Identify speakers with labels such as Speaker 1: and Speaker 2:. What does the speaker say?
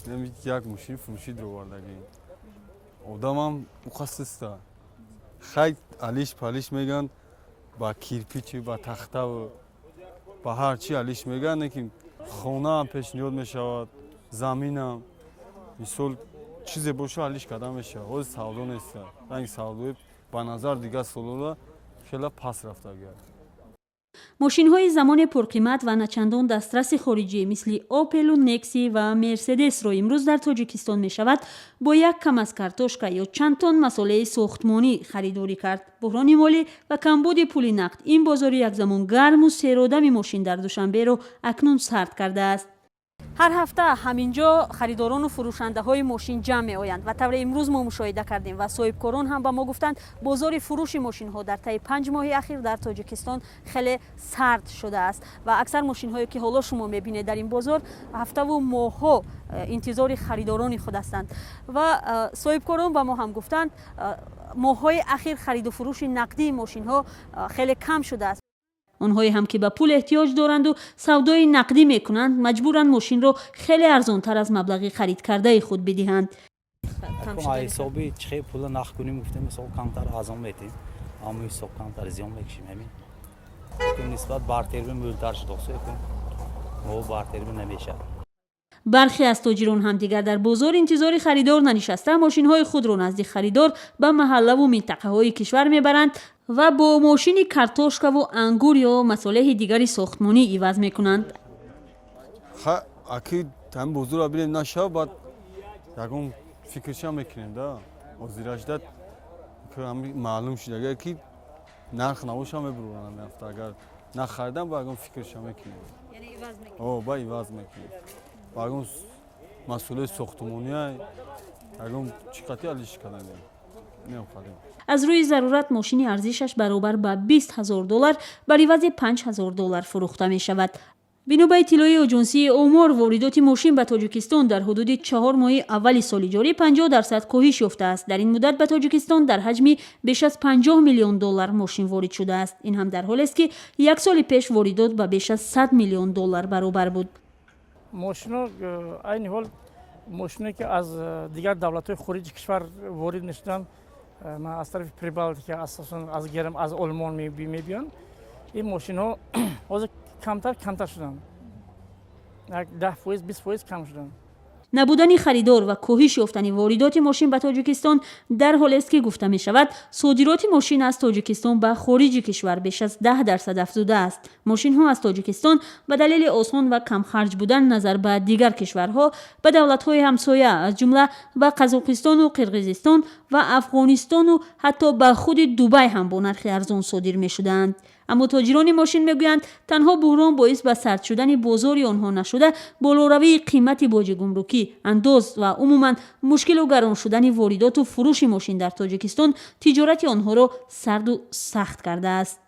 Speaker 1: نمی یک ماشین فروشی درو وردگی آدمم مخصصه خیلی علیش پالیش میگن با کیرپیچی با تخته و با هر چی علیش میگن که خونه هم پیشنهاد میشود زمین هم مثال چیزی باشه علیش کردن میشه حال سودا نیست رنگ سودای با نظر دیگه سالولا خیلی پس رفته گرد
Speaker 2: ماشین‌های زمان پرقیمت و نچندان دسترس خارجی مثل اوپل و نکسی و مرسدس را امروز در تاجیکستان می شود با یک کم از کارتوشکا یا چند تن مساله ساختمانی خریداری کرد. بحران مالی و کمبود پول نقد این بازار یک زمان گرم و سیرآدم ماشین در دوشنبه را اکنون سرد کرده است. هر هفته همینجا خریداران و فروشنده های ماشین جمع می آیند و طور امروز ما مشاهده کردیم و صاحبکاران هم به ما گفتند بازار فروش ماشین ها در طی 5 ماه اخیر در تاجیکستان خیلی سرد شده است و اکثر ماشین هایی که حالا شما می بینید در این بازار هفته و ماه ها انتظار خریداران خود هستند و صاحبکاران به ما هم گفتند ماه های اخیر خرید و فروش نقدی ماشین ها خیلی کم شده است. آنهایی هم که به پول احتیاج دارند و سودای نقدی میکنند مجبورند ماشین را خیلی ارزانتر از مبلغ خرید کرده خود بدهند.
Speaker 3: حسابی چه پول نقد کنیم گفتیم مثلا کمتر ارزان میتیم اما حساب کمتر زیان میکشیم همین که نسبت بارتر مولتر شده ما بارتر نمیشه.
Speaker 2: برخی از تاجران هم دیگر در بازار انتظار خریدار ننشسته ماشین های خود را نزد خریدار به محله و منطقه های کشور میبرند و با ماشین کارتوشکا و انگور یا مساله دیگری ساختمانی عوض میکنند.
Speaker 1: اکی تام بازار را ببینیم نشه بعد یکم فکرش هم میکنیم دا وزیرش داد که معلوم شده که نرخ نوش هم میبرن نفت اگر نخریدم با یکم فکرش هم میکنیم
Speaker 2: یعنی عوض میکنند.
Speaker 1: با عوض میکنیم باگم مسئله ساختمانی های اگم چقدر علیش کردن نمیخوادیم.
Speaker 2: از روی ضرورت ماشین ارزشش برابر به $20,000 بر عوض $5,000 فروخته می شود. بنا به اطلاع آژانسی آمار واردات ماشین به تاجیکستان در حدود 4 ماه اول سال جاری 50% کاهش یافته است. در این مدت به تاجیکستان در حجم بیش از $50 میلیون ماشین وارد شده است. این هم در حالی است که یک سال پیش واردات به بیش از $100 میلیون برابر بود.
Speaker 4: ماشینا این حال ماشینی که از دیگر دولت‌های خارج کشور وارد میشدن ما از طرف پریبالت که اساساً از گرم از آلمان میبیان این ماشینا از کمتر شدن 10% 20% کم شدن.
Speaker 2: نبودن خریدار و کاهش یافتن واردات ماشین به تاجیکستان در حالی است که گفته می شود صادرات ماشین از تاجیکستان به خارج کشور بیش از 10% افزوده است. ماشین ها از تاجیکستان به دلیل آسان و کم خرج بودن نظر به دیگر کشورها به دولت های همسایه از جمله به قزاقستان و قرقیزستان و افغانستان و حتی به خود دبی هم با نرخ ارزان صادر می شدند. اما تاجران ماشین میگویند تنها بحران باعث به سرد شدن بازار آنها نشده بالاروی قیمت باج گمرکی انداز و عموما مشکل و گران شدن واردات و فروش ماشین در تاجیکستان تجارت آنها را سرد و سخت کرده است.